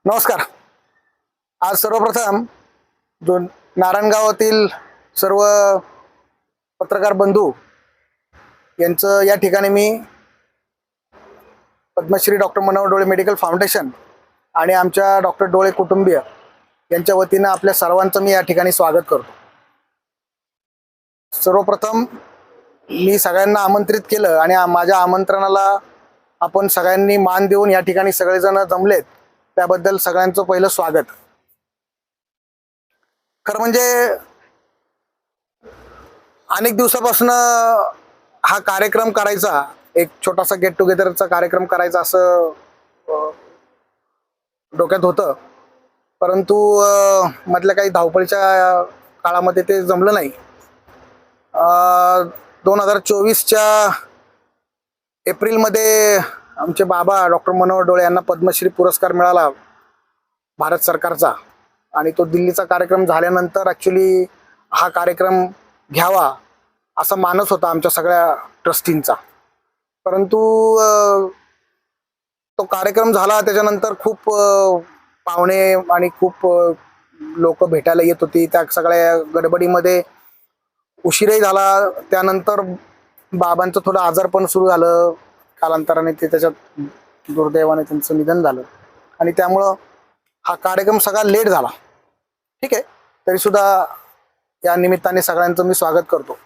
नमस्कार. आज सर्वप्रथम जो नारायणगावातील सर्व पत्रकार बंधू यांचं या ठिकाणी मी पद्मश्री डॉक्टर मनोहर डोळे मेडिकल फाउंडेशन आणि आमच्या डॉक्टर डोळे कुटुंबीय यांच्या वतीनं आपल्या सर्वांचं मी या ठिकाणी स्वागत करतो. सर्वप्रथम मी सगळ्यांना आमंत्रित केलं आणि माझ्या आमंत्रणाला आपण सगळ्यांनी मान देऊन या ठिकाणी सगळेजण जमलेत, त्याबद्दल सगळ्यांचं पहिलं स्वागत. खरं म्हणजे अनेक दिवसापासून हा कार्यक्रम करायचा, एक छोटासा गेट टुगेदरचा कार्यक्रम करायचा असं डोक्यात होतं, परंतु मधल्या काही धावपळीच्या काळामध्ये ते जमलं नाही. 2024च्या एप्रिलमध्ये आमचे बाबा डॉक्टर मनोहर डोळे यांना पद्मश्री पुरस्कार मिळाला भारत सरकारचा, आणि तो दिल्लीचा कार्यक्रम झाल्यानंतर ॲक्च्युली हा कार्यक्रम घ्यावा असा मानस होता आमच्या सगळ्या ट्रस्टींचा. परंतु तो कार्यक्रम झाला त्याच्यानंतर खूप पाहुणे आणि खूप लोक भेटायला येत होती. त्या सगळ्या गडबडीमध्ये उशीरही झाला. त्यानंतर बाबांचं थोडं आजारपण सुरू झालं कालांतराने, ते त्याच्यात दुर्दैवाने त्यांचं निधन झालं आणि त्यामुळं हा कार्यक्रम सगळा लेट झाला. ठीक आहे, तरी सुद्धा या निमित्ताने सगळ्यांचं मी स्वागत करतो.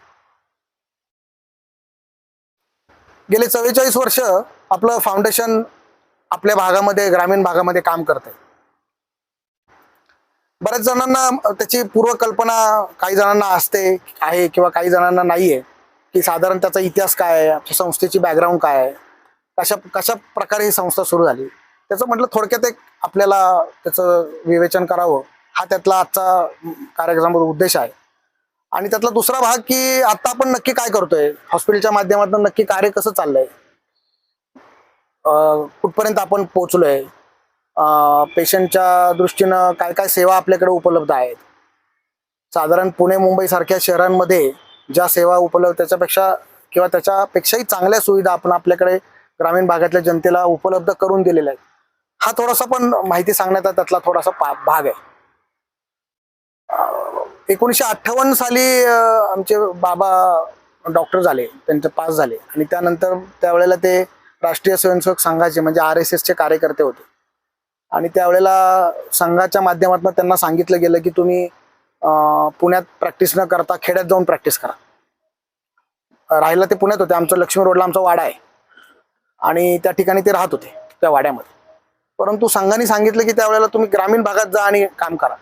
गेले 44 वर्ष आपलं फाउंडेशन आपल्या भागामध्ये, ग्रामीण भागामध्ये काम करते. बऱ्याच जणांना त्याची पूर्वकल्पना काही जणांना असते आहे किंवा काही जणांना नाही आहे, की साधारण त्याचा इतिहास काय आहे, संस्थेची बॅकग्राऊंड काय आहे, कशा प्रकारे ही संस्था सुरू झाली. त्याचं म्हटलं थोडक्यात एक आपल्याला त्याचं विवेचन करावं, हा त्यातला आजचा कार्यक्रमाचा उद्देश आहे. आणि त्यातला दुसरा भाग की आता आपण नक्की काय करतोय, हॉस्पिटलच्या माध्यमातून नक्की कार्य कसं चाललंय, कुठपर्यंत आपण पोहोचलोय, पेशंटच्या दृष्टीनं काय काय सेवा आपल्याकडे उपलब्ध आहेत. साधारण पुणे मुंबई सारख्या शहरांमध्ये ज्या सेवा उपलब्ध त्याच्यापेक्षा किंवा त्याच्यापेक्षाही चांगल्या सुविधा आपण आपल्याकडे ग्रामीण भागातल्या जनतेला उपलब्ध करून दिलेल्या आहेत. हा थोडासा पण माहिती सांगण्याचा त्यातला थोडासा भाग आहे. 1958 साली आमचे बाबा डॉक्टर झाले, त्यांचे पास झाले आणि त्यानंतर त्यावेळेला ते राष्ट्रीय स्वयंसेवक संघाचे म्हणजे RSSचे कार्यकर्ते होते. आणि त्यावेळेला संघाच्या माध्यमातून त्यांना सांगितलं गेलं की तुम्ही पुण्यात प्रॅक्टिस न करता खेड्यात जाऊन प्रॅक्टिस करा. राहायला ते पुण्यात होते, आमचं लक्ष्मी रोडला आमचा वाडा आहे आणि त्या ठिकाणी ते राहत होते त्या वाड्यामध्ये. परंतु संघाने सांगितलं की त्यावेळेला तुम्ही ग्रामीण भागात जा आणि काम करा.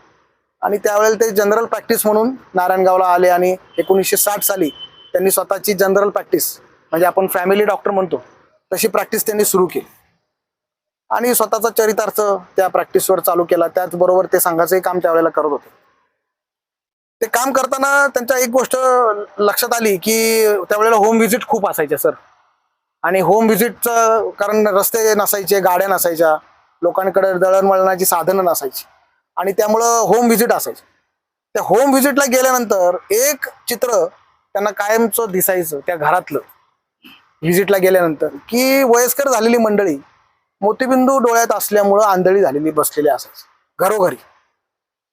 आणि त्यावेळेला ते जनरल प्रॅक्टिस म्हणून नारायणगावला आले आणि 1960 साली त्यांनी स्वतःची जनरल प्रॅक्टिस म्हणजे आपण फॅमिली डॉक्टर म्हणतो तशी प्रॅक्टिस त्यांनी सुरू केली आणि स्वतःचा चरितार्थ त्या प्रॅक्टिसवर चालू केला. त्याचबरोबर ते संघाचंही काम त्यावेळेला करत होते. ते काम करताना त्यांच्या एक गोष्ट लक्षात आली की त्यावेळेला होम व्हिजिट खूप असायचे सर. आणि होम व्हिजिटचं कारण रस्ते नसायचे, गाड्या नसायच्या, लोकांकडे दळणवळणाची साधनं नसायची आणि त्यामुळं होम व्हिजिट असायचे. त्या होम व्हिजिटला गेल्यानंतर एक चित्र त्यांना कायमचं दिसायचं त्या घरातलं व्हिजिटला गेल्यानंतर, की वयस्कर झालेली मंडळी मोतीबिंदू डोळ्यात असल्यामुळं आंधळी झालेली बसलेली असायची घरोघरी.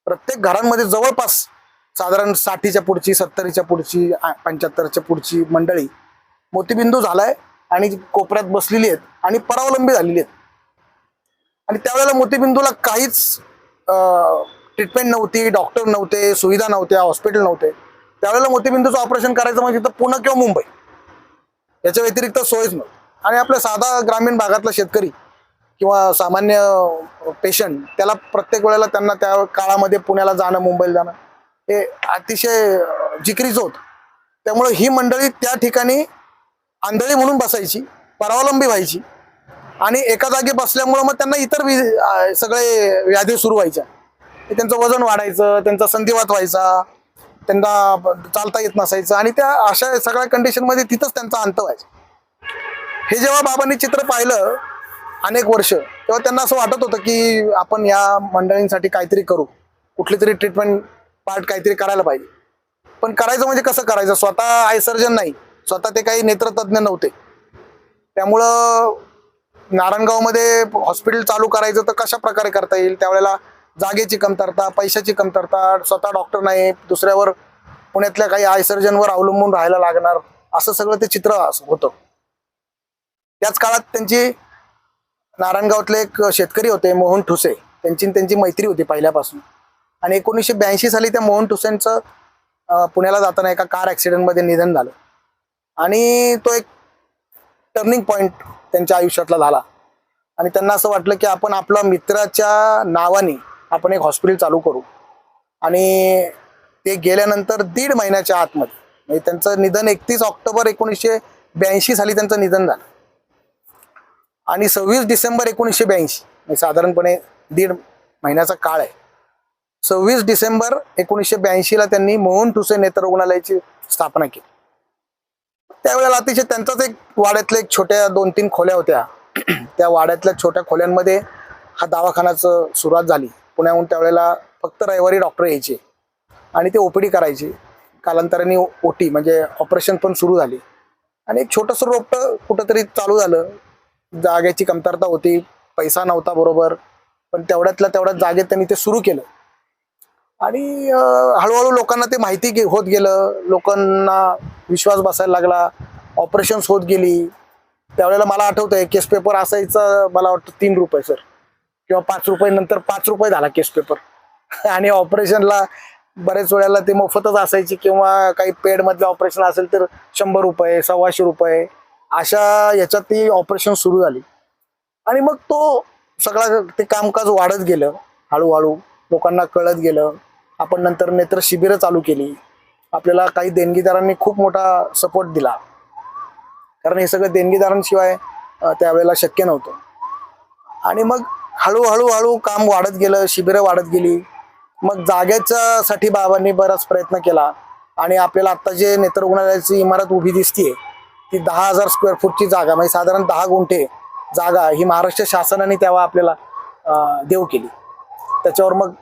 प्रत्येक घरांमध्ये जवळपास साधारण 60च्या पुढची, 70च्या पुढची, 75च्या पुढची मंडळी मोतीबिंदू झालाय आणि कोपऱ्यात बसलेली आहेत आणि परावलंबी झालेली आहेत. आणि त्यावेळेला मोतीबिंदूला काहीच ट्रीटमेंट नव्हती, डॉक्टर नव्हते, सुविधा नव्हत्या, हॉस्पिटल नव्हते. त्यावेळेला मोतीबिंदूचं ऑपरेशन करायचं म्हणजे तर पुणे किंवा मुंबई, याच्या व्यतिरिक्त सोयच नव्हती. आणि आपल्या साधा ग्रामीण भागातला शेतकरी किंवा सामान्य पेशंट त्याला प्रत्येक वेळेला त्यांना त्या काळामध्ये पुण्याला जाणं, मुंबईला जाणं हे अतिशय जिकरीचं होतं. त्यामुळे ही मंडळी त्या ठिकाणी आंधळी म्हणून बसायची, परावलंबी व्हायची आणि एका जागी बसल्यामुळं मग त्यांना इतर सगळे व्याधी सुरू व्हायच्या. त्यांचं वजन वाढायचं, त्यांचा संधिवात व्हायचा, त्यांना चालता येत नसायचं आणि त्या अशा सगळ्या कंडिशनमध्ये तिथंच त्यांचा अंत व्हायचा. हे जेव्हा बाबांनी चित्र पाहिलं अनेक वर्ष, तेव्हा त्यांना असं वाटत होतं की आपण या मंडळींसाठी काहीतरी करू, कुठली तरी ट्रीटमेंट पार्ट काहीतरी करायला पाहिजे. पण करायचं म्हणजे कसं करायचं, स्वतः आय सर्जन नाही, स्वतः ते काही नेत्रतज्ञ नव्हते. त्यामुळं नारायणगावमध्ये हॉस्पिटल चालू करायचं तर कशा प्रकारे करता येईल, त्यावेळेला जागेची कमतरता, पैशाची कमतरता, स्वतः डॉक्टर नाही, दुसऱ्यावर पुण्यातल्या काही आय सर्जनवर अवलंबून राहायला लागणार, असं सगळं ते चित्र होतं. त्याच काळात त्यांची नारायणगावातले एक शेतकरी होते मोहन ठुसे, त्यांची मैत्री होती पहिल्यापासून. आणि 1982 साली त्या मोहन ठुसेंचं पुण्याला जाताना एका कार ॲक्सिडेंटमध्ये निधन झालं. आणि तो एक टर्निंग पॉइंट त्यांच्या आयुष्यातला झाला. आणि त्यांना असं वाटलं की आपण आपल्या मित्राच्या नावाने आपण एक हॉस्पिटल चालू करू. आणि ते गेल्यानंतर 1.5 महिन्याच्या आतमध्ये, म्हणजे त्यांचं निधन 31 ऑक्टोबर 1982 साली त्यांचं निधन झालं. आणि 26 डिसेंबर 1982, म्हणजे साधारणपणे 1.5 महिन्याचा काळ आहे, 26 डिसेंबर 1982ला त्यांनी मोहन ठुसे नेत्र रुग्णालयाची स्थापना केली. त्यावेळेला अतिशय त्यांचाच एक वाड्यातल्या एक छोट्या 2-3 खोल्या होत्या. त्या वाड्यातल्या छोट्या खोल्यांमध्ये हा दवाखानाचं सुरुवात झाली. पुण्याहून त्यावेळेला फक्त रविवारी डॉक्टर यायचे आणि ते ओपीडी करायचे. कालांतराने ओटी म्हणजे ऑपरेशन पण सुरू झाली. आणि एक छोटंसं रोपटं कुठंतरी चालू झालं. जागेची कमतरता होती, पैसा नव्हता बरोबर, पण तेवढ्यातल्या तेवढ्यात जागेत त्यांनी ते सुरू केलं. आणि हळूहळू लोकांना ते माहिती होत गेलं, लोकांना विश्वास बसायला लागला, ऑपरेशन्स होत गेली. त्यावेळेला मला आठवतंय केस पेपर असायचं, मला वाटतं 3 रुपये सर, किंवा 5 रुपये, नंतर 5 रुपये झाला केस पेपर. आणि ऑपरेशनला बरेच वेळेला ते मोफतच असायची, किंवा काही पेडमधलं ऑपरेशन असेल तर 100 रुपये, 125 रुपये, अशा याच्यात ती ऑपरेशन सुरू झाली. आणि मग तो सगळा ते कामकाज वाढत गेलं, हळूहळू लोकांना कळत गेलं. आपण नंतर नेत्र शिबिरं चालू केली. आपल्याला काही देणगीदारांनी खूप मोठा सपोर्ट दिला, कारण हे सगळं देणगीदारांशिवाय त्यावेळेला शक्य नव्हतं. आणि मग हळूहळू काम वाढत गेलं, शिबिरं वाढत गेली. मग जागेच्यासाठी बाबांनी बराच प्रयत्न केला. आणि आपल्याला आत्ता जे नेत्र रुग्णालयाची इमारत उभी दिसतीये ती 10,000 स्क्वेअर फूटची जागा, म्हणजे साधारण 10 गुंठे जागा ही महाराष्ट्र शासनाने तेव्हा आपल्याला देऊ केली. त्याच्यावर मग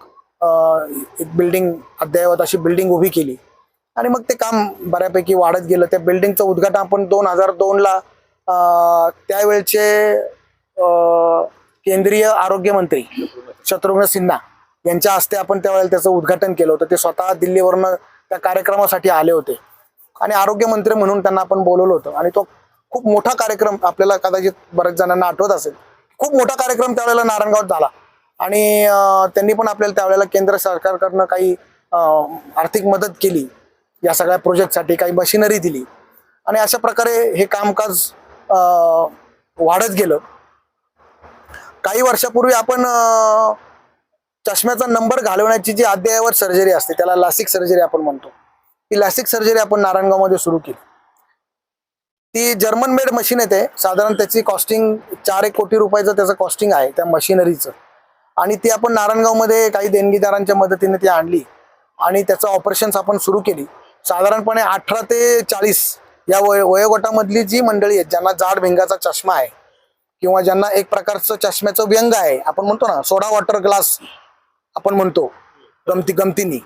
एक बिल्डिंग, अद्ययावत अशी बिल्डिंग उभी केली. आणि मग ते काम बऱ्यापैकी वाढत गेलं. त्या बिल्डिंगचं उद्घाटन आपण 2002ला त्यावेळचे केंद्रीय आरोग्य मंत्री शत्रुघ्न सिन्हा यांच्या हस्ते आपण त्यावेळेला त्याचं उद्घाटन केलं होतं. ते स्वतः दिल्लीवरनं त्या कार्यक्रमासाठी आले होते आणि आरोग्यमंत्री म्हणून त्यांना आपण बोलवलं होतं. आणि तो खूप मोठा कार्यक्रम, आपल्याला कदाचित बऱ्याच जणांना आठवत असेल, खूप मोठा कार्यक्रम त्यावेळेला नारायणगावात झाला. आणि त्यांनी पण आपल्याला त्यावेळेला केंद्र सरकारकडनं काही आर्थिक मदत केली या सगळ्या प्रोजेक्टसाठी, काही मशिनरी दिली. आणि अशा प्रकारे हे कामकाज वाढत गेलं. काही वर्षापूर्वी आपण चष्म्याचा नंबर घालवण्याची जी अद्ययावत सर्जरी असते, त्याला लासिक सर्जरी आपण म्हणतो, ती लासिक सर्जरी आपण नारायणगावमध्ये सुरू केली. ती जर्मन मेड मशीन येते. साधारण त्याची कॉस्टिंग 4-1 कोटी रुपयाचं त्याचं कॉस्टिंग आहे त्या मशिनरीचं. आणि ती आपण नारायणगावमध्ये काही देणगीदारांच्या मदतीने ती आणली आणि त्याचं ऑपरेशन्स आपण सुरू केली. साधारणपणे 18 ते 40 या वयोगटामधली जी मंडळी आहेत, ज्यांना जाड भिंगाचा चष्मा आहे किंवा ज्यांना एक प्रकारचं चष्म्याचं व्यंग आहे, आपण म्हणतो ना सोडा वॉटर ग्लास आपण म्हणतो गमतीनी,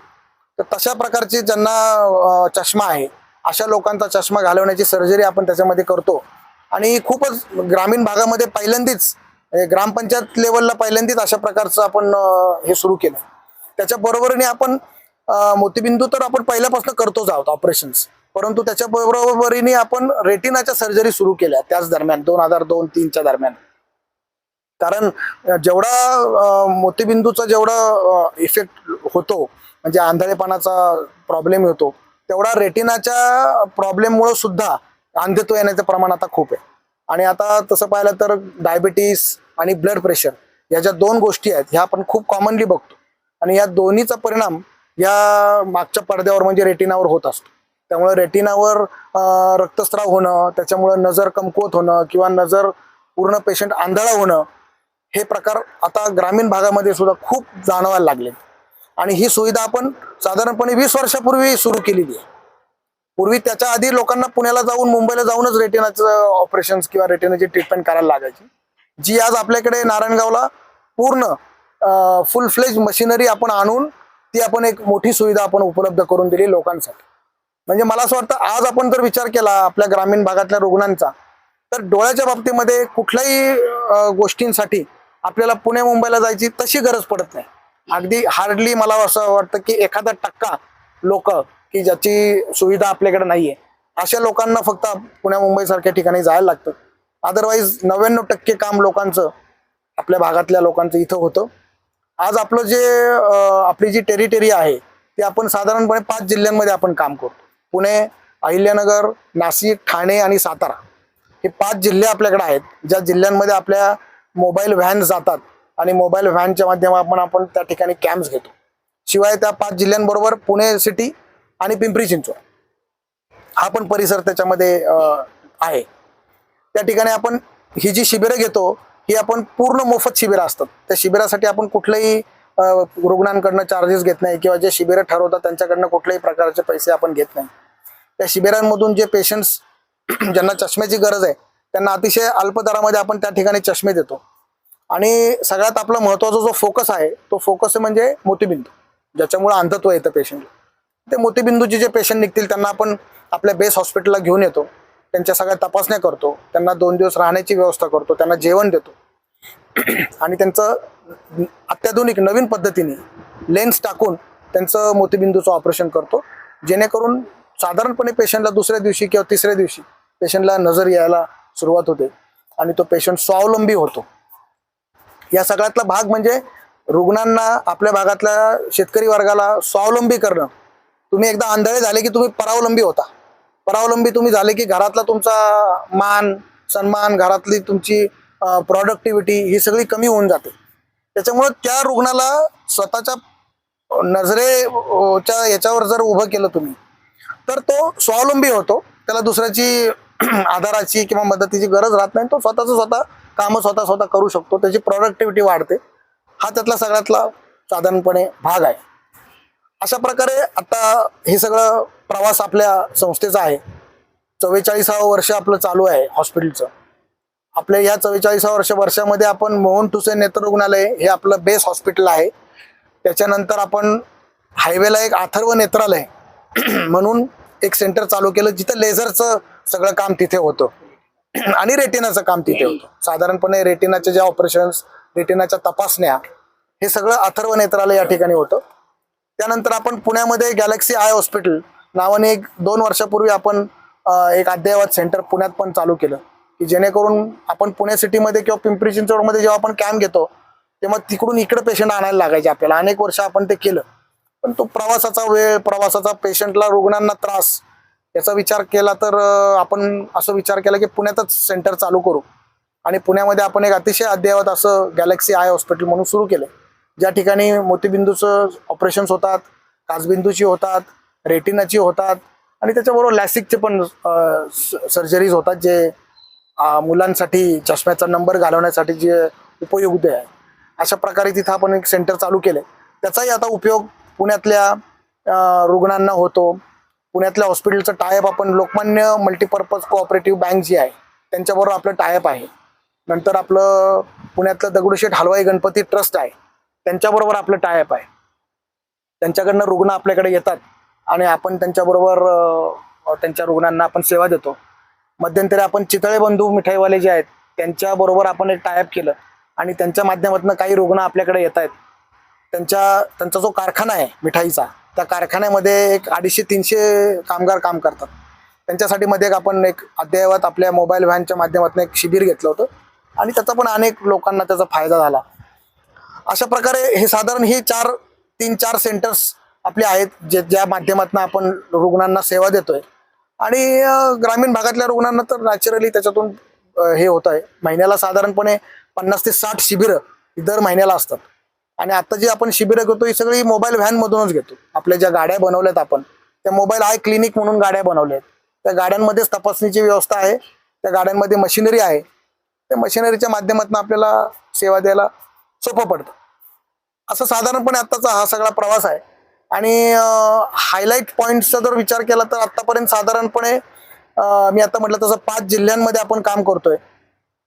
तर तशा प्रकारचे ज्यांना चष्मा आहे, अशा लोकांचा चष्मा घालवण्याची सर्जरी आपण त्याच्यामध्ये करतो. आणि खूपच ग्रामीण भागामध्ये पहिल्यांदाच, ग्रामपंचायत लेवलला पहिल्यांदाच अशा प्रकारचं आपण हे सुरू केलं. त्याच्या बरोबरीने आपण मोतीबिंदू तर आपण पहिल्यापासून करतोच आहोत ऑपरेशन्स, परंतु त्याच्या बरोबरीने आपण रेटिनाच्या सर्जरी सुरू केल्या त्याच दरम्यान 2002-03च्या दरम्यान. कारण जेवढा मोतीबिंदूचा जेवढा इफेक्ट होतो, म्हणजे आंधळेपणाचा प्रॉब्लेम होतो, तेवढा रेटिनाच्या प्रॉब्लेममुळे सुद्धा अंधत्व येण्याचं प्रमाण आता खूप आहे. आणि आता तसं पाहिलं तर डायबिटीस आणि ब्लड प्रेशर या ज्या 2 गोष्टी आहेत ह्या आपण खूप कॉमनली बघतो. आणि या दोन्हीचा परिणाम या मागच्या पडद्यावर म्हणजे रेटिनावर होत असतो. त्यामुळे रेटिनावर रक्तस्राव होणं, त्याच्यामुळे नजर कमकुवत होणं किंवा नजर पूर्ण पेशंट आंधळा होणं, हे प्रकार आता ग्रामीण भागामध्ये सुद्धा खूप जाणवायला लागले. आणि ही सुविधा आपण साधारणपणे 20 वर्षापूर्वी सुरू केलेली आहे. पूर्वी त्याच्या आधी लोकांना पुण्याला जाऊन, मुंबईला जाऊनच रेटिनाचं ऑपरेशन्स किंवा रेटिनाची ट्रीटमेंट करायला लागायची, जी आज आपल्याकडे नारायणगावला पूर्ण फुल फ्लेज मशिनरी आपण आणून ती आपण एक मोठी सुविधा आपण उपलब्ध करून दिली लोकांसाठी. म्हणजे मला असं वाटतं आज आपण जर विचार केला आपल्या ग्रामीण भागातल्या रुग्णांचा, तर डोळ्याच्या बाबतीमध्ये कुठल्याही गोष्टींसाठी आपल्याला पुणे मुंबईला जायची तशी गरज पडत नाही. अगदी हार्डली मला असं वाटतं की 1% लोक की ज्याची सुविधा आपल्याकडे नाहीये, अशा लोकांना फक्त पुणे मुंबई सारख्या ठिकाणी जायला लागतं. अदरवाईज 99% काम लोकांचं, आपल्या भागातल्या लोकांचं इथं होतं. आज आपलं जे आपली जी टेरिटरी आहे ती आपण साधारणपणे 5 जिल्ह्यांमध्ये आपण काम करतो. पुणे, अहिल्यानगर, नाशिक, ठाणे आणि सातारा हे 5 जिल्हे आपल्याकडे आहेत, ज्या जिल्ह्यांमध्ये आपल्या मोबाईल व्हॅन जातात आणि मोबाईल व्हॅनच्या माध्यमातून आपण त्या ठिकाणी कॅम्प्स घेतो. शिवाय त्या 5 जिल्ह्यांबरोबर पुणे सिटी आणि पिंपरी चिंचवड हा पण परिसर त्याच्यामध्ये आहे. त्या ठिकाणी आपण ही जी शिबिरं घेतो ही आपण पूर्ण मोफत शिबिरं असतात. त्या शिबिरासाठी आपण कुठल्याही रुग्णांकडनं चार्जेस घेत नाही किंवा जे शिबिरं ठरवतात त्यांच्याकडनं कुठल्याही प्रकारचे पैसे आपण घेत नाही. त्या शिबिरांमधून जे पेशंट्स ज्यांना चष्म्याची गरज आहे त्यांना अतिशय अल्प दरामध्ये आपण त्या ठिकाणी चष्मे देतो. आणि सगळ्यात आपला महत्त्वाचा जो फोकस आहे तो फोकस म्हणजे मोतीबिंदू, ज्याच्यामुळे अंधत्व येतं पेशंटला. ते मोतीबिंदूचे जे पेशंट निघतील त्यांना आपण आपल्या बेस हॉस्पिटलला घेऊन येतो, त्यांच्या सगळ्या तपासण्या करतो, त्यांना 2 दिवस राहण्याची व्यवस्था करतो, त्यांना जेवण देतो आणि त्यांचं अत्याधुनिक नवीन पद्धतीने लेन्स टाकून त्यांचं मोतीबिंदूचं ऑपरेशन करतो, जेणेकरून साधारणपणे पेशंटला दुसऱ्या दिवशी किंवा तिसऱ्या दिवशी पेशंटला नजर यायला सुरुवात होते आणि तो पेशंट स्वावलंबी होतो. या सगळ्यातला भाग म्हणजे रुग्णांना, आपल्या भागातल्या शेतकरी वर्गाला स्वावलंबी करणं. तुम्ही एकदा आंधळे झाले की तुम्ही परावलंबी होता. परावलंबी तुम्ही झाले की घरातला तुमचा मान सन्मान, घरातली तुमची प्रॉडक्टिव्हिटी ही सगळी कमी होऊन जाते. त्याच्यामुळे त्या रुग्णाला स्वतःच्या नजरेच्या याच्यावर जर उभं केलं तुम्ही तर तो स्वावलंबी होतो. त्याला दुसऱ्याची आधाराची किंवा मदतीची गरज राहत नाही. तो स्वतः कामं स्वतः करू शकतो. त्याची प्रॉडक्टिव्हिटी वाढते. हा त्यातला सगळ्यातला साधारणपणे भाग आहे. अशा प्रकारे आता हे सगळं प्रवास आपल्या संस्थेचा आहे. 44 वर्ष आपलं चालू आहे हॉस्पिटलचं. आपल्या या 44 वर्षामध्ये आपण मोहन ठुसे नेत्र रुग्णालय हे आपलं बेस हॉस्पिटल आहे. त्याच्यानंतर आपण हायवेला एक अथर्व नेत्रालय म्हणून एक सेंटर चालू केलं, जिथं लेझरचं सगळं काम तिथे होतं आणि रेटिनाचं काम तिथे होतं. साधारणपणे रेटिनाचे जे ऑपरेशन्स, रेटिनाच्या तपासण्या हे सगळं अथर्व नेत्रालय या ठिकाणी होतं. त्यानंतर आपण पुण्यामध्ये गॅलेक्सी आय हॉस्पिटल नावाने 2 वर्षापूर्वी आपण एक अद्ययावत सेंटर पुण्यात पण चालू केलं, की जेणेकरून आपण पुणे सिटीमध्ये किंवा पिंपरी चिंचवडमध्ये जेव्हा आपण कॅम्प घेतो तेव्हा तिकडून इकडे पेशंट आणायला लागायचे आपल्याला. अनेक वर्ष आपण ते केलं, पण तो प्रवासाचा वेळ, प्रवासाचा पेशंटला, रुग्णांना त्रास याचा विचार केला तर आपण असं विचार केला की पुण्यातच सेंटर चालू करू. आणि पुण्यामध्ये आपण एक अतिशय अद्ययावत असं गॅलेक्सी आय हॉस्पिटल म्हणून सुरू केलं, ज्या ठिकाणी मोतीबिंदूचं ऑपरेशन्स होतात, काचबिंदूची होतात, रेटिनाची होतात आणि त्याच्याबरोबर लॅसिकचे पण सर्जरीज होतात, जे मुलांसाठी चष्म्याचा नंबर घालवण्यासाठी जे उपयुक्त आहे. अशा प्रकारे तिथं आपण एक सेंटर चालू केले. त्याचाही आता उपयोग पुण्यातल्या रुग्णांना होतो. पुण्यातल्या हॉस्पिटलचं टायअप आपण लोकमान्य मल्टीपर्पज कोऑपरेटिव्ह बँक जी आहे त्यांच्याबरोबर आपलं टायअप आहे. नंतर आपलं पुण्यातलं दगडूशेठ हलवाई गणपती ट्रस्ट आहे, त्यांच्याबरोबर आपलं टायअप आहे. त्यांच्याकडनं रुग्ण आपल्याकडे येतात आणि आपण त्यांच्याबरोबर त्यांच्या रुग्णांना आपण सेवा देतो. मध्यंतरी आपण चितळे बंधू मिठाईवाले जे आहेत त्यांच्याबरोबर आपण एक टायअप केलं आणि त्यांच्या माध्यमातून काही रुग्ण आपल्याकडे येत आहेत. त्यांचा जो कारखाना आहे मिठाईचा, त्या कारखान्यामध्ये एक 250-300 कामगार काम करतात. त्यांच्यासाठी मध्ये आपण एक अद्ययावत आपल्या मोबाईल व्हॅनच्या माध्यमातून एक शिबिर घेतलं होतं आणि त्याचा पण अनेक लोकांना त्याचा फायदा झाला. अशा प्रकारे हे साधारण ही 3-4 सेंटर्स आपले आहेत, ज्या माध्यमातून आपण रुग्णांना सेवा देतोय. आणि ग्रामीण भागातल्या रुग्णांना तर नॅचरली त्याच्यातून हे होत आहे. महिन्याला साधारणपणे 50 ते 60 शिबिरं दर महिन्याला असतात. आणि आता जी आपण शिबिरं घेतो ही सगळी मोबाईल व्हॅनमधूनच घेतो. आपल्या ज्या गाड्या बनवल्यात आपण, त्या मोबाईल आय क्लिनिक म्हणून गाड्या बनवल्या आहेत. त्या गाड्यांमध्येच तपासणीची व्यवस्था आहे, त्या गाड्यांमध्ये मशिनरी आहे. त्या मशिनरीच्या माध्यमातून आपल्याला सेवा द्यायला सोपं पडतं. असं साधारणपणे आत्ताचा हा सगळा प्रवास आहे. आणि हायलाईट पॉईंट्सचा जर विचार केला तर आत्तापर्यंत साधारणपणे मी आता म्हटलं तसं 5 जिल्ह्यांमध्ये आपण काम करतोय.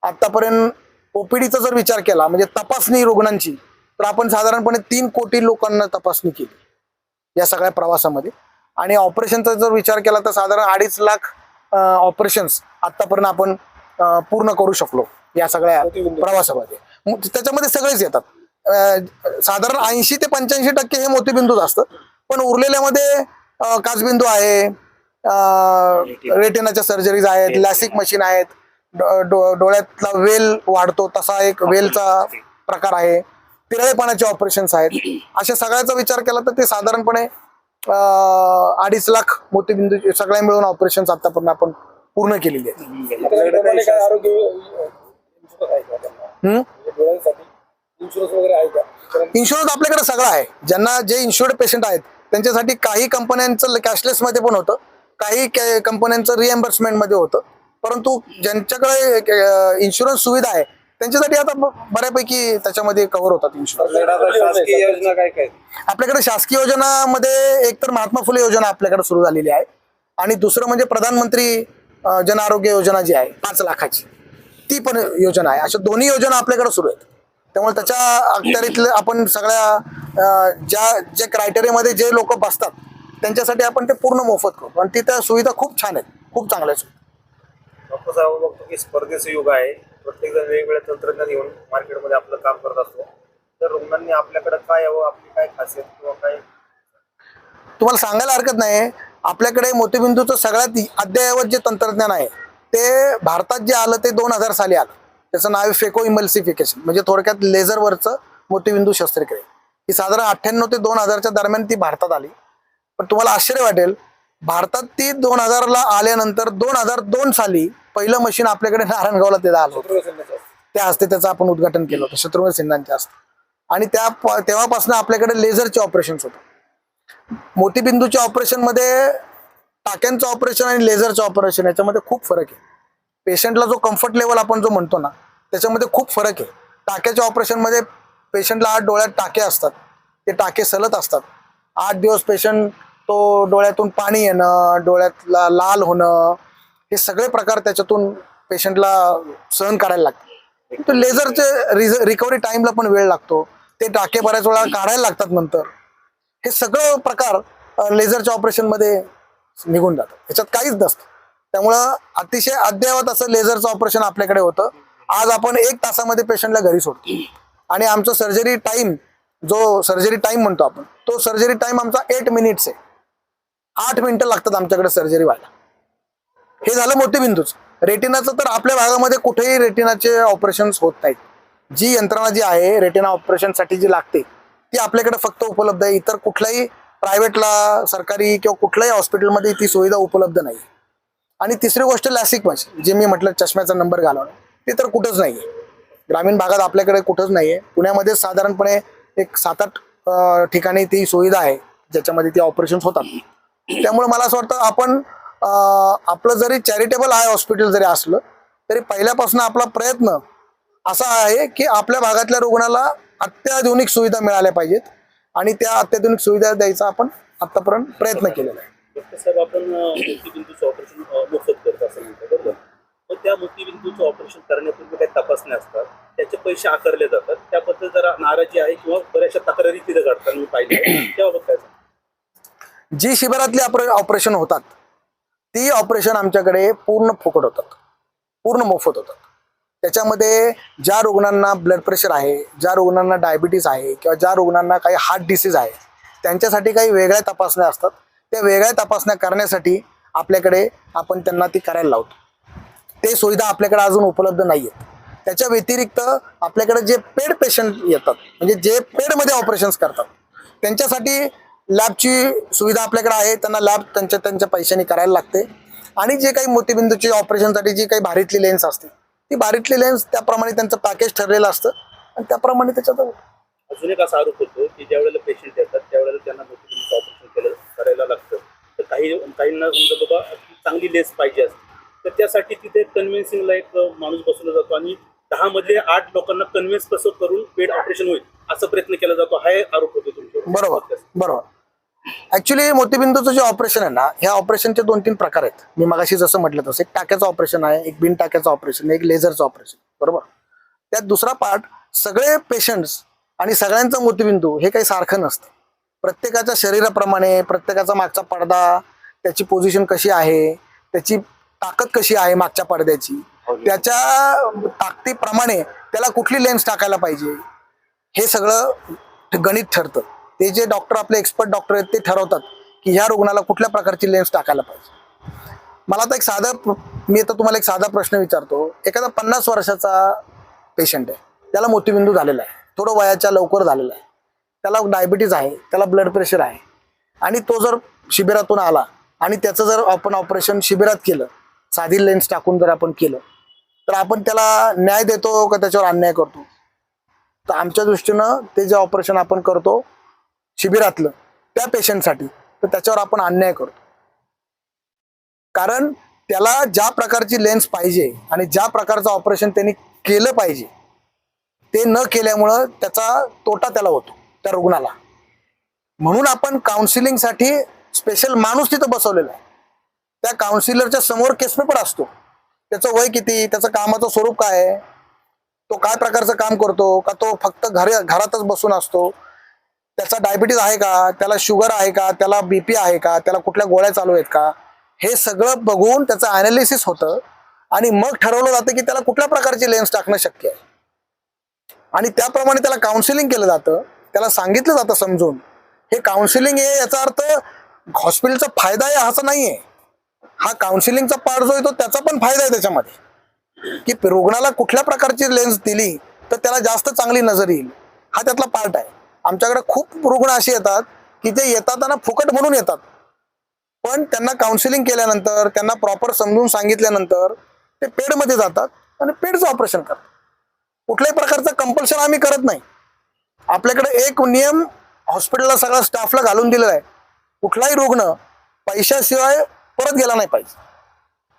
आत्तापर्यंत ओपीडीचा जर विचार केला म्हणजे तपासणी रुग्णांची, तर आपण साधारणपणे 3 कोटी लोकांना तपासणी केली या सगळ्या प्रवासामध्ये. आणि ऑपरेशनचा जर विचार केला तर साधारण 2.5 लाख ऑपरेशन्स आत्तापर्यंत आपण पूर्ण करू शकलो या सगळ्या प्रवासामध्ये. त्याच्यामध्ये सगळेच येतात. साधारण 80 ते 85% हे मोतीबिंदूच असतं, पण उरलेल्यामध्ये काचबिंदू आहे, रेटिनाच्या सर्जरीज आहेत, लॅसिक मशीन आहेत, डोळ्यातला वेल वाढतो तसा एक वेलचा प्रकार आहे, तिरळेपणाचे ऑपरेशन्स आहेत. अशा सगळ्याचा विचार केला तर ते साधारणपणे 2.5 लाख मोतीबिंदू सगळ्या मिळून ऑपरेशन्स आतापर्यंत आपण पूर्ण केलेली आहेत. इन्शुरन्स आपल्याकडे सगळं आहे. ज्यांना जे इन्शुर्ड पेशंट आहेत त्यांच्यासाठी काही कंपन्यांचं कॅशलेस मध्ये पण होतं, काही कंपन्यांचं रिएम्बर्समेंट मध्ये होतं. परंतु ज्यांच्याकडे इन्शुरन्स सुविधा आहे त्यांच्यासाठी आता बऱ्यापैकी त्याच्यामध्ये कव्हर होतात इन्शुरन्स. आपल्याकडे शासकीय योजनामध्ये एकतर महात्मा फुले योजना आपल्याकडे सुरू झालेली आहे, आणि दुसरं म्हणजे प्रधानमंत्री जन आरोग्य योजना जी आहे 5 लाखाची, ती पण योजना आहे. अशा दोन्ही योजना आपल्याकडे सुरू आहेत. त्यामुळे त्याच्या अखत्यारीतले आपण सगळ्या ज्या क्रायटेरियामध्ये जे लोक बसतात त्यांच्यासाठी आपण ते पूर्ण मोफत करतो, आणि तिथं सुविधा खूप छान आहेत, खूप चांगल्या आहेत. डॉक्टर साहेब बघतो की स्पर्धेचं युग आहे, प्रत्येक जण वेगवेगळ्या तंत्रज्ञान घेऊन मार्केटमध्ये आपलं काम करत असतो. तर रुग्णांनी आपल्याकडे काय यावं, आपली काय खासियत किंवा काय तुम्हाला सांगायला हरकत नाही. आपल्याकडे मोतीबिंदूचं सगळ्यात अद्ययावत जे तंत्रज्ञान आहे ते भारतात जे आलं ते 2000 साली आलं. त्याचं नाव आहे फेको इमल्सिफिकेशन, म्हणजे थोडक्यात लेझरवरचं मोतीबिंदू शस्त्रक्रिया. ही साधारण 98 ते 2000च्या दरम्यान ती भारतात आली. पण तुम्हाला आश्चर्य वाटेल, भारतात ती 2000ला आल्यानंतर 2002 साली पहिलं मशीन आपल्याकडे नारायणगावला ते आलं होतं. त्या हस्ते त्याचं आपण उद्घाटन केलं होतं, शत्रुघ्न सिन्हांच्या हस्ते. आणि तेव्हापासून आपल्याकडे लेझरचे ऑपरेशन्स होतं. मोतीबिंदूच्या ऑपरेशन मध्ये टाक्यांचं ऑपरेशन आणि लेझरचं ऑपरेशन याच्यामध्ये खूप फरक आहे. पेशंटला जो कम्फर्ट लेवल आपण जो म्हणतो ना, त्याच्यामध्ये खूप फरक आहे. टाक्याच्या ऑपरेशन मध्ये पेशंटला 8 डोळ्यात टाके असतात, ते टाके सलत असतात. 8 दिवस पेशंट तो डोळ्यातून पाणी येणं, डोळ्यातला लाल होणं, हे सगळे प्रकार त्याच्यातून पेशंटला सहन करायला लागतात. तो लेझरचे रिकव्हरी टाइमला पण वेळ लागतो, ते टाके बऱ्याच वेळा काढायला लागतात नंतर. हे सगळं प्रकार लेझरच्या ऑपरेशन मध्ये निघून जातात, याच्यात काहीच नसतं. त्यामुळं अतिशय अद्ययावत असं लेझरचं ऑपरेशन आपल्याकडे होतं. आज आपण 1 तासामध्ये पेशंटला घरी सोडतो, आणि आमचं सर्जरी टाइम, जो सर्जरी टाइम म्हणतो आपण, तो सर्जरी टाइम आमचा 8 मिनिट्स आहे. 8 मिनिटं लागतात आमच्याकडे सर्जरी व्हायला. हे झालं मोतीबिंदूच. रेटिनाचं तर आपल्या भागामध्ये कुठेही रेटिनाचे ऑपरेशन्स होत नाहीत. जी यंत्रणा जी आहे रेटिना ऑपरेशनसाठी जी लागते ती आपल्याकडे फक्त उपलब्ध आहे. इतर कुठल्याही प्रायव्हेटला, सरकारी किंवा कुठल्याही हॉस्पिटलमध्ये ती सुविधा उपलब्ध नाही. आणि तिसरी गोष्ट लॅसिक मशीन, जे मी म्हटलं चष्म्याचा नंबर घालवणं, ते तर कुठंच नाहीये. ग्रामीण भागात आपल्याकडे कुठंच नाहीये. पुण्यामध्ये साधारणपणे एक 7-8 ठिकाणी ती सुविधा आहे ज्याच्यामध्ये ती ऑपरेशन्स होतात. त्यामुळे मला असं वाटतं आपण आपलं जरी चॅरिटेबल आय हॉस्पिटल जरी असलं तरी पहिल्यापासून आपला प्रयत्न असा आहे की आपल्या भागातल्या रुग्णाला अत्याधुनिक सुविधा मिळाल्या पाहिजेत, आणि त्या अत्याधुनिक सुविधा द्यायचा आपण आतापर्यंत प्रयत्न केलेला आहे. डॉक्टर साहेब, आपण मोतीबिंदूचं ऑपरेशन मोफत करतो असं म्हणतो, बरोबर? पण त्या मोतीबिंदूचं ऑपरेशन करण्यापूर्वी काही तपासण्या असतात, त्याचे पैसे आकारले जातात. त्याबद्दल जरा नाराजी आहे किंवा बऱ्याचशा तक्रारी तिथे घडतात मी पाहिजे, त्याबाबत काय? जी शिबिरातली ऑपरेशन होतात ती ऑपरेशन आमच्याकडे पूर्ण फुकट होतात, पूर्ण मोफत होतात. त्याच्यामध्ये ज्या रुग्णांना ब्लड प्रेशर आहे, ज्या रुग्णांना डायबिटीस आहे, किंवा ज्या रुग्णांना काही हार्ट डिसीज आहे, त्यांच्यासाठी काही वेगळ्या तपासण्या असतात. त्या वेगळ्या तपासण्या करण्यासाठी आपल्याकडे आपण त्यांना ती करायला लावतो. ते सुविधा आपल्याकडे अजून उपलब्ध नाही आहेत. त्याच्या व्यतिरिक्त आपल्याकडे जे पेड पेशंट येतात, म्हणजे जे पेडमध्ये ऑपरेशन्स करतात, त्यांच्यासाठी लॅबची सुविधा आपल्याकडे आहे. त्यांना लॅब त्यांच्या पैशाने करायला लागते. आणि जे काही मोतीबिंदूची ऑपरेशनसाठी जी काही भारीतली लेन्स असते, ती भारीतली लेन्स त्याप्रमाणे त्यांचं पॅकेज ठरलेलं असतं, आणि त्याप्रमाणे त्याच्यात. अजून एक असा आरोप होतो की ज्या वेळेला पेशंट येतात त्यावेळेला त्यांना मोतीबिंदूचं ऑपरेशन करायला लागतं. तर काहींना समजा बाबा चांगली लेन्स पाहिजे असते, तर त्यासाठी तिथे कन्व्हिन्सिंगला एक माणूस बसवला जातो, आणि 10 मध्ये 8 लोकांना कन्व्हिन्स कसं करून पेड ऑपरेशन होईल असा प्रयत्न केला जातो, हा आरोप होतो तुमच्यावर. बरोबर. ऍक्च्युली मोतीबिंदूचं जे ऑपरेशन आहे ना, ह्या ऑपरेशनचे 2-3 प्रकार आहेत. मी मगाशी जसं म्हटलं तसं, एक टाक्याचं ऑपरेशन आहे, एक बिन टाक्याचं ऑपरेशन, एक लेझरचं ऑपरेशन, बरोबर. त्यात दुसरा पार्ट, सगळे पेशंट्स आणि सगळ्यांचा मोतीबिंदू हे काही सारखं नसतं. प्रत्येकाच्या शरीराप्रमाणे, प्रत्येकाचा मागचा पडदा, त्याची पोझिशन कशी आहे, त्याची ताकद कशी आहे मागच्या पडद्याची, त्याच्या ताकदीप्रमाणे त्याला कुठली लेन्स टाकायला पाहिजे हे सगळं गणित ठरतं. ते जे डॉक्टर आपले एक्सपर्ट डॉक्टर आहेत ते ठरवतात की ह्या रुग्णाला कुठल्या प्रकारची लेन्स टाकायला पाहिजे. मला आता मी आता तुम्हाला एक साधा प्रश्न विचारतो. एखादा 50 वर्षाचा पेशंट आहे, त्याला मोतीबिंदू झालेला आहे, थोडं वयाच्या लवकर झालेला आहे, त्याला डायबिटीज आहे, त्याला ब्लड प्रेशर आहे, आणि तो जर शिबिरातून आला आणि त्याचं जर आपण ऑपरेशन शिबिरात केलं, साधी लेन्स टाकून जर आपण केलं, तर आपण त्याला न्याय देतो का त्याच्यावर अन्याय करतो? तर आमच्या दृष्टीनं ते जे ऑपरेशन आपण करतो शिबिरातलं त्या पेशंटसाठी, तर त्याच्यावर आपण अन्याय करतो. कारण त्याला ज्या प्रकारची लेन्स पाहिजे आणि ज्या प्रकारचं ऑपरेशन त्यांनी केलं पाहिजे ते न केल्यामुळं त्याचा तोटा त्याला होतो त्या रुग्णाला. म्हणून आपण काउन्सिलिंगसाठी स्पेशल माणूस तिथं बसवलेला आहे. त्या काउन्सिलरच्या समोर केस पेपर असतो, त्याचं वय किती, त्याचं कामाचं स्वरूप काय आहे, तो काय प्रकारचं काम करतो, का तो फक्त घरातच बसून असतो, त्याचा डायबिटीज आहे का, त्याला शुगर आहे का, त्याला बीपी आहे का, त्याला कुठल्या गोळ्या चालू आहेत का, हे सगळं बघून त्याचं अनालिसिस होतं आणि मग ठरवलं जातं की त्याला कुठल्या प्रकारची लेन्स टाकणं शक्य आहे. आणि त्याप्रमाणे त्याला काउन्सिलिंग केलं जातं, त्याला सांगितलं जातं समजून. हे काउन्सिलिंग आहे याचा अर्थ हॉस्पिटलचा फायदा आहे असं नाहीये. हा काउन्सिलिंगचा पार्ट जो आहे तो त्याचा पण फायदा आहे त्याच्यामध्ये, की रुग्णाला कुठल्या प्रकारची लेन्स दिली तर त्याला जास्त चांगली नजर येईल, हा त्यातला पार्ट आहे. आमच्याकडे खूप रुग्ण असे येतात की ते येतात आणि फुकट म्हणून येतात, पण त्यांना काउन्सिलिंग केल्यानंतर, त्यांना प्रॉपर समजून सांगितल्यानंतर ते पेडमध्ये जातात आणि पेडचं ऑपरेशन करतात. कुठल्याही प्रकारचं कंपल्शन आम्ही करत नाही. आपल्याकडे एक नियम हॉस्पिटलला सगळ्या स्टाफला घालून दिलेला आहे, कुठलाही रुग्ण पैशाशिवाय परत गेला नाही पाहिजे.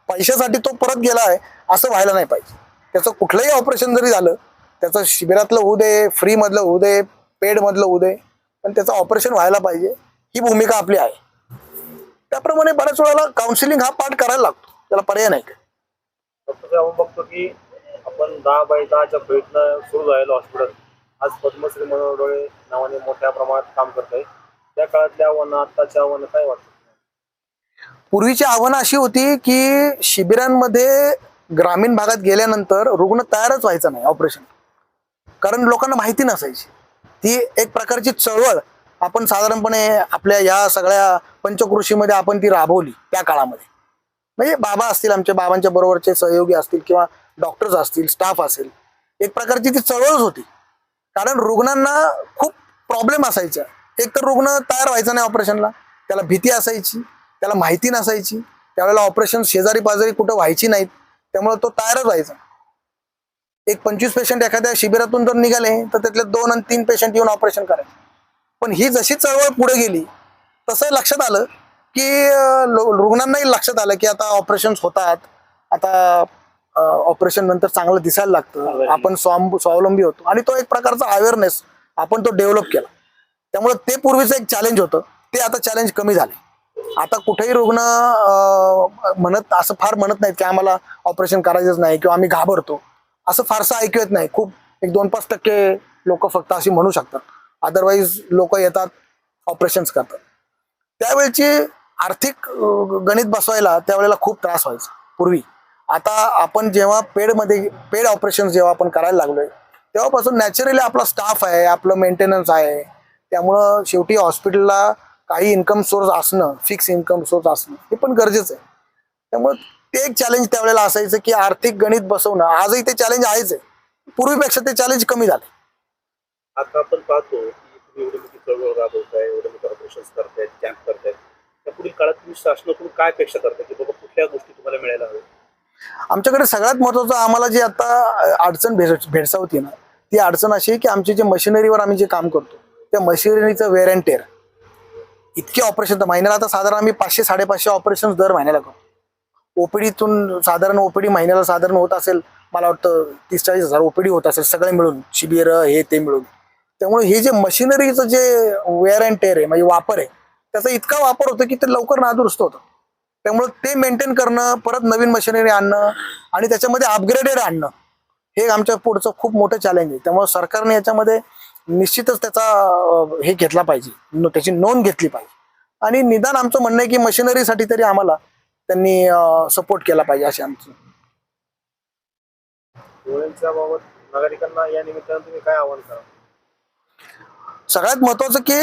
पैशासाठी तो परत गेला आहे असं व्हायला नाही पाहिजे. त्याचं कुठलंही ऑपरेशन जरी झालं, त्याचं शिबिरातलं होऊ दे, फ्री मधलं होऊ दे, पेड मधलं होऊ दे, पण त्याचं ऑपरेशन व्हायला पाहिजे, ही भूमिका आपली आहे. त्याप्रमाणे बऱ्याच वेळेला काउन्सिलिंग हा पार्ट करायला लागतो, त्याला पर्याय नाही. आपण बघतो की आपण 10/10च्या प्रयत्न सुरू झालेलं हॉस्पिटल आज पद्मश्री मनोहर डोळे नावाने मोठ्या प्रमाणात काम करत आहे. त्या काळातल्या आव्हानं, आत्ताच्या आव्हानं काय वाटतं? पूर्वीची आव्हानं अशी होती की शिबिरांमध्ये ग्रामीण भागात गेल्यानंतर रुग्ण तयारच व्हायचा नाही ऑपरेशन, कारण लोकांना माहिती नसायची. ती एक प्रकारची चळवळ आपण साधारणपणे आपल्या या सगळ्या पंचकृषीमध्ये आपण ती राबवली त्या काळामध्ये. म्हणजे बाबा असतील, आमच्या बाबांच्या बरोबरचे सहयोगी असतील किंवा डॉक्टर्स असतील, स्टाफ असेल, एक प्रकारची ती चळवळच होती. कारण रुग्णांना खूप प्रॉब्लेम असायचा. एक तर रुग्ण तयार व्हायचा नाही ऑपरेशनला, त्याला भीती असायची, त्याला माहिती नसायची, त्यावेळेला ऑपरेशन शेजारी पाजारी कुठं व्हायची नाहीत, त्यामुळे तो तयारच व्हायचा. एक 25 पेशंट एखाद्या शिबिरातून जर निघाले तर त्यातले 2 आणि 3 पेशंट येऊन ऑपरेशन करायचे. पण ही जशी चळवळ पुढे गेली तसं लक्षात आलं की रुग्णांनाही लक्षात आलं की आता ऑपरेशन्स होतात, आता ऑपरेशन नंतर चांगलं दिसायला लागतं, आपण स्वावलंबी होतो, आणि तो एक प्रकारचा अवेअरनेस आपण तो डेव्हलप केला. त्यामुळे ते पूर्वीचं एक चॅलेंज होतं, ते आता चॅलेंज कमी झाले. आता कुठेही रुग्ण असं फार म्हणत नाहीत की आम्हाला ऑपरेशन करायचंच नाही किंवा आम्ही घाबरतो, असं फारसं ऐकू येत नाही. खूप एक 2-5% लोक फक्त अशी म्हणू शकतात, अदरवाईज लोक येतात, ऑपरेशन्स करतात. त्यावेळेची आर्थिक गणित बसवायला त्यावेळेला खूप त्रास व्हायचा पूर्वी. आता आपण जेव्हा पेड ऑपरेशन जेव्हा आपण करायला लागलोय तेव्हापासून नॅचरली आपला स्टाफ आहे, आपलं मेंटेनन्स आहे, त्यामुळं शेवटी हॉस्पिटलला काही इन्कम सोर्स असणं, फिक्स इन्कम सोर्स असणं हे पण गरजेचं आहे. त्यामुळे ते एक चॅलेंज त्यावेळेला असायचं की आर्थिक गणित बसवणं. आजही ते चॅलेंज आहेच आहे, पूर्वीपेक्षा ते चॅलेंज कमी झाले. आता आपण पाहतो की तुम्ही एवढी मोठी चळवळ राबवताय, एवढे मोठे ऑपरेशन्स करतायत, कॅम्प करतायत, त्या पुढील काळात तुम्ही शासनाकडून काय अपेक्षा करताय की बाबा कुठल्या गोष्टी तुम्हाला मिळायला हव्या? आमच्याकडे सगळ्यात महत्त्वाचं आम्हाला जी आता अडचण भेडसावती ना, ती अडचण अशी आहे की आमची जे मशिनरीवर आम्ही जे काम करतो त्या मशिनरीचं वेअर अँड टेअर, इतके ऑपरेशन तर महिन्याला आता साधारण आम्ही 500-550 ऑपरेशन दर महिन्याला करतो. ओपीडीतून साधारण ओपीडी महिन्याला साधारण होत असेल, मला वाटतं 30-40 हजार ओपीडी होत असेल सगळे मिळून, शिबिर हे ते मिळून. त्यामुळे हे जे मशिनरीचं जे वेअर अँड टेअर आहे म्हणजे वापर आहे, त्याचा इतका वापर होतो की ते लवकर नादुरुस्त होतं. त्यामुळे ते मेंटेन करणं, परत नवीन मशिनरी आणणं आणि त्याच्यामध्ये अपग्रेडेड आणणं, हे आमच्या पुढचं खूप मोठं चॅलेंज आहे. त्यामुळे सरकारने याच्यामध्ये निश्चितच त्याचा हे घेतला पाहिजे, त्याची नोंद घेतली पाहिजे. आणि निदान आमचं म्हणणं आहे की मशिनरीसाठी तरी आम्हाला त्यांनी सपोर्ट केला पाहिजे असे आमचं डोळ्यांच्या बाबत नागरिकांना या निमित्तानं तुम्ही काय आवाहन करा? सगळ्यात महत्वाचं की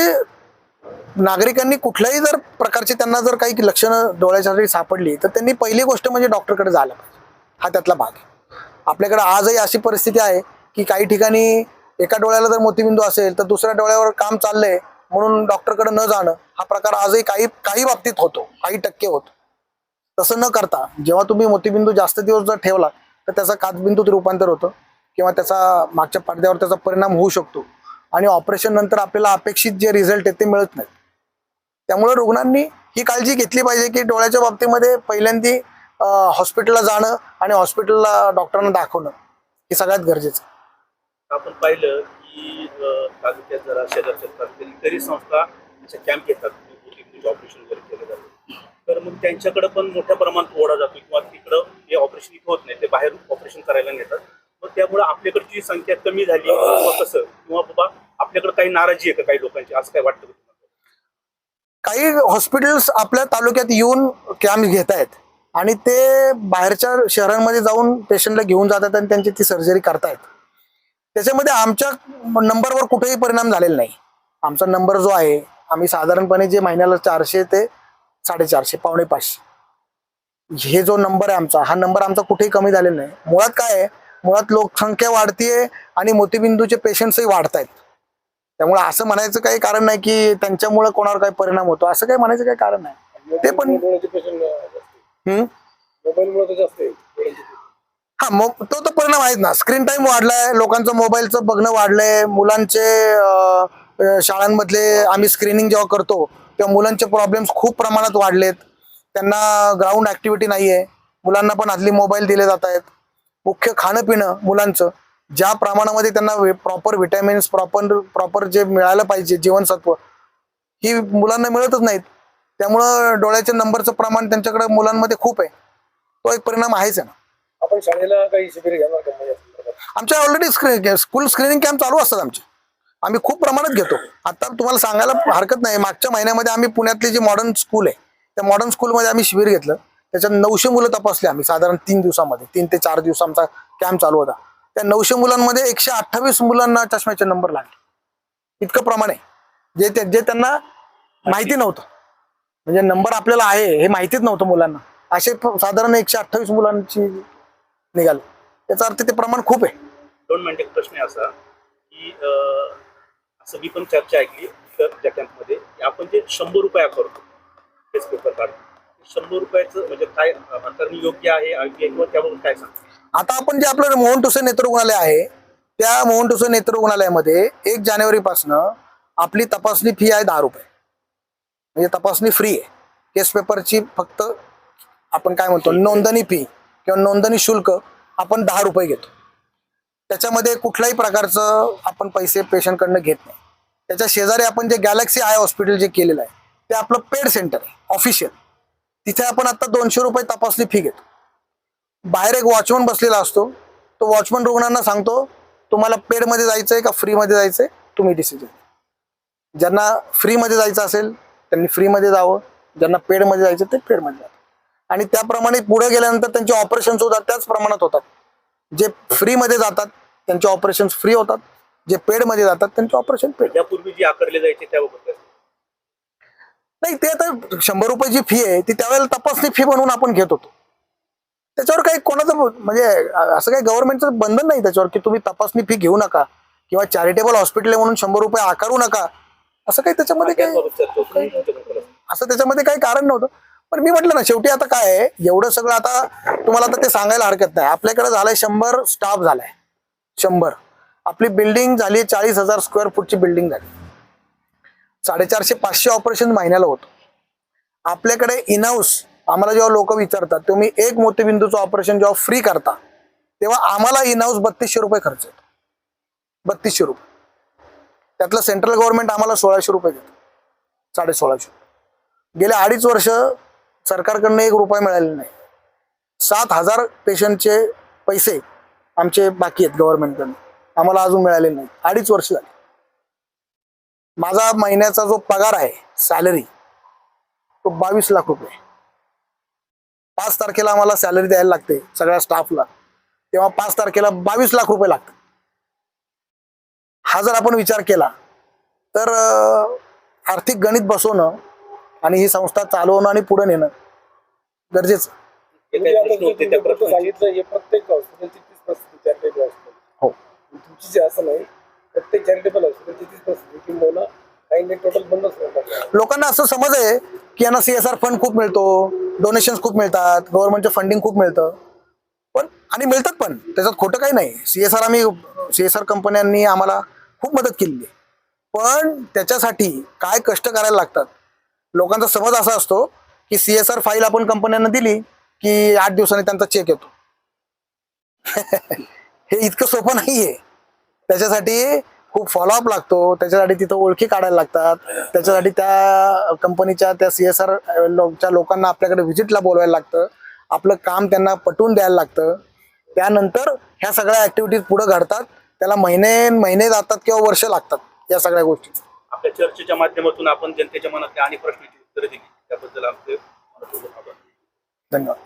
नागरिकांनी कुठल्याही जर प्रकारचे त्यांना जर काही लक्षणं डोळ्यासाठी सापडली तर त्यांनी पहिली गोष्ट म्हणजे डॉक्टरकडे जायला पाहिजे. हा त्यातला भाग आहे. आपल्याकडे आजही अशी परिस्थिती आहे की काही ठिकाणी एका डोळ्याला जर मोतीबिंदू असेल तर दुसऱ्या डोळ्यावर काम चाललंय म्हणून डॉक्टरकडे न जाणं हा प्रकार आजही काही बाबतीत होतो, काही टक्के होतो. तसं न करता जेव्हा तुम्ही मोतीबिंदू जास्त दिवस जर ठेवला तर त्याचा काचबिंदूत रूपांतर होतं किंवा त्याचा मागच्या पडद्यावर त्याचा परिणाम होऊ शकतो आणि ऑपरेशन नंतर आपल्याला अपेक्षित जे रिझल्ट आहेत ते मिळत नाहीत. त्यामुळे रुग्णांनी ही काळजी घेतली पाहिजे की डोळ्याच्या बाबतीमध्ये पहिल्यांदा हॉस्पिटलला जाणं आणि हॉस्पिटलला डॉक्टरांना दाखवणं हे सगळ्यात गरजेचं आहे. आपण पाहिलं की तालुक्यात जरा शेजारच्या तरी संस्था असे कॅम्प घेतात, ऑपरेशन वगैरे केलं जातं, तर मग त्यांच्याकडे पण मोठ्या प्रमाणात ओढा जातो किंवा तिकडं हे ऑपरेशन इथं होत नाही, ते बाहेर ऑपरेशन करायला नेतात. मग त्यामुळे आपल्याकडची संख्या कमी झाली किंवा कसं, किंवा बाबा आपल्याकडे काही नाराजी आहे का काही लोकांची, असं काय वाटतं का तुम्हाला? काही हॉस्पिटल्स आपल्या तालुक्यात येऊन कॅम्प घेत आहेत आणि ते बाहेरच्या शहरांमध्ये जाऊन पेशंटला घेऊन जातात आणि त्यांची ती सर्जरी करतायत. त्याच्यामध्ये आमच्या नंबरवर कुठेही परिणाम झालेला नाही. आमचा नंबर जो आहे, आम्ही साधारणपणे जे महिन्याला 400 ते 450, पावणे 500 हे जो नंबर आहे आमचा, हा नंबर आमचा कुठेही कमी झालेला नाही. मुळात काय आहे, मुळात लोकसंख्या वाढतीये आणि मोतीबिंदूचे पेशंट्सही वाढत आहेत. त्यामुळे असं म्हणायचं काही कारण नाही की त्यांच्यामुळे कोणावर काही परिणाम होतो, असं काही म्हणायचं काही कारण नाही. ते पण मोबाईलमुळे तर जास्त आहे. हा मग तो परिणाम आहेत ना. स्क्रीन टाइम वाढलाय, लोकांचं मोबाईलचं बघणं वाढलंय, मुलांचे शाळांमधले आम्ही स्क्रीनिंग जेव्हा करतो तेव्हा मुलांचे प्रॉब्लेम्स खूप प्रमाणात वाढलेत. त्यांना ग्राउंड ऍक्टिव्हिटी नाहीये, मुलांना पण आदली मोबाईल दिले जात आहेत. मुख्य खाणं पिणं मुलांचं ज्या प्रमाणामध्ये त्यांना प्रॉपर विटॅमिन्स प्रॉपर जे मिळालं पाहिजे जीवनसत्व ही मुलांना मिळतच नाहीत. त्यामुळं डोळ्याच्या नंबरचं प्रमाण त्यांच्याकडे मुलांमध्ये खूप आहे. तो एक परिणाम आहेच आहे ना. आपण शाळेला काही शिबिर घेणार का? आमच्या ऑलरेडी स्कूल स्क्रीनिंग कॅम्प चालू असतात आमचे. आम्ही खूप प्रमाणात घेतो. आता तुम्हाला सांगायला हरकत नाही, मागच्या महिन्यामध्ये आम्ही पुण्यातली जी मॉडर्न स्कूल आहे त्या मॉडर्न स्कूलमध्ये आम्ही शिबिर घेतलं. त्याच्यात 900 मुलं तपासली आम्ही साधारण 3 दिवसामध्ये. 3 ते 4 दिवस आमचा कॅम्प चालू होता. त्या 900 मुलांमध्ये 128 मुलांना चष्म्याचे नंबर लागले. इतकं प्रमाण आहे जे त्यांना माहिती नव्हतं. म्हणजे नंबर आपल्याला आहे हे माहितीच नव्हतं मुलांना. असे साधारण 128 मुलांची निघाले. याचा अर्थ ते प्रमाण खूप आहे. 2 मिनिट एक प्रश्न आहे असा की असं मी पण चर्चा ऐकली त्या कॅम्पमध्ये की आपण जे 100 रुपये करतो टेस्ट पेपर काढतो, 100 रुपयाचं म्हणजे काय आकारणी योग्य आहे किंवा त्याबाबत काय सांगतो? आता आपण जे आपलं मोहन टुसे नेत्ररुग्णालय आहे त्या मोहन टुसे नेत्ररुग्णालयामध्ये 1 जानेवारीपासनं आपली तपासणी फी आहे 10 रुपये. म्हणजे तपासणी फ्री आहे. केस पेपरची फक्त आपण काय म्हणतो नोंदणी फी किंवा नोंदणी शुल्क आपण 10 रुपये घेतो. त्याच्यामध्ये कुठल्याही प्रकारचं आपण पैसे पेशंटकडनं घेत नाही. त्याच्या शेजारी आपण जे गॅलेक्सी आय हॉस्पिटल जे केलेलं आहे ते आपलं पेड सेंटर आहे ऑफिशियल. तिथे आपण आता 200 रुपये तपासणी फी घेतो. बाहेर एक वॉचमन बसलेला असतो. तो वॉचमन रुग्णांना सांगतो तुम्हाला पेडमध्ये जायचंय का फ्रीमध्ये जायचंय, तुम्ही डिसिजन. ज्यांना फ्रीमध्ये जायचं असेल त्यांनी फ्रीमध्ये जावं, ज्यांना पेडमध्ये जायचं ते पेडमध्ये जावं. आणि त्याप्रमाणे पुढे गेल्यानंतर त्यांचे ऑपरेशन सुद्धा त्याच प्रमाणात होतात. जे फ्रीमध्ये जातात त्यांचे ऑपरेशन फ्री होतात, जे पेडमध्ये जातात त्यांचे ऑपरेशन पेड. यापूर्वी जी आकारले जायचे त्याबाबत नाही, ते आता 100 रुपये जी फी आहे ती त्यावेळेला तपासणी फी म्हणून आपण घेत होतो. त्याच्यावर काही कोणाचं म्हणजे असं काही गव्हर्नमेंटचं बंधन नाही त्याच्यावर की तुम्ही तपासणी फी घेऊ नका किंवा चॅरिटेबल हॉस्पिटल आहे म्हणून 100 रुपये आकारू नका, असं काही त्याच्यामध्ये काही असं त्याच्यामध्ये काही कारण नव्हतं. पण मी म्हटलं ना शेवटी आता काय आहे, एवढं सगळं आता तुम्हाला आता ते सांगायला हरकत नाही. आपल्याकडे झालंय 100 स्टाफ झालाय, 100. आपली बिल्डिंग झाली 40,000 स्क्वेअर फूटची बिल्डिंग झाली. 450-500 ऑपरेशन महिन्याला होतं. आपल्याकडे इनहाऊस आम्हाला जेव्हा लोक विचारतात तुम्ही 1 मोतीबिंदूचं ऑपरेशन जेव्हा फ्री करता तेव्हा आम्हाला इनहाऊस 3200 रुपये खर्च येतो. 3200 रुपये. त्यातलं सेंट्रल गव्हर्नमेंट आम्हाला 1600 रुपये देतं, 1650. गेले 2.5 वर्ष सरकारकडनं 1 रुपया मिळालेला नाही. 7,000 पेशंटचे पैसे आमचे बाकी आहेत गव्हर्नमेंटकडनं, आम्हाला अजून मिळालेले नाही. 2.5 वर्ष झाली. माझा महिन्याचा जो पगार आहे सॅलरी तो 22 लाख रुपये. 5 तारखेला आम्हाला सॅलरी द्यायला लागते सगळ्या स्टाफला. तेव्हा 5 तारखेला 22 लाख रुपये लागतात. हा जर आपण विचार केला तर आर्थिक गणित बसवणं आणि ही संस्था चालवणं आणि पुढे नेणं गरजेचं. हे काही प्रश्न होते त्या प्रश्नाचे. सांगितलं हे प्रत्येक हॉस्पिटलची तीच परिस्थिती चॅरिटेबल हॉस्पिटल. हो. तुमची जे असं नाही, प्रत्येक चॅरिटेबल हॉस्पिटलची तीच परिस्थिती की मुलं काही टोटल बंदच करतात. लोकांना असं समज आहे की यांना CSR फंड खूप मिळतो, डोनेशन्स खूप मिळतात, गव्हर्नमेंटचं फंडिंग खूप मिळतं, पण आणि मिळतात पण त्याच्यात खोटं काही नाही. CSR कंपन्यांनी आम्हाला खूप मदत केलेली आहे, पण त्याच्यासाठी काय कष्ट करायला लागतात. लोकांचा समज असा असतो की CSR फाईल आपण कंपन्यांना दिली की 8 दिवसांनी त्यांचा चेक येतो. हे इतकं सोपं नाहीये. त्याच्यासाठी खूप फॉलोअप लागतो, त्याच्यासाठी तिथं ओळखी काढायला लागतात, त्याच्यासाठी त्या कंपनीच्या त्या CSR च्या लोकांना आपल्याकडे व्हिजिटला बोलवायला लागतं, आपलं काम त्यांना पटवून द्यायला लागतं. त्यानंतर ह्या सगळ्या ऍक्टिव्हिटीज पुढे घडतात. त्याला महिने जातात किंवा वर्ष लागतात या सगळ्या गोष्टी. आपल्या चर्चेच्या माध्यमातून आपण जनतेच्या मनातल्या अनेक प्रश्नांची उत्तरं दिली, त्याबद्दल आमचे मनपूर्वक आभार. धन्यवाद.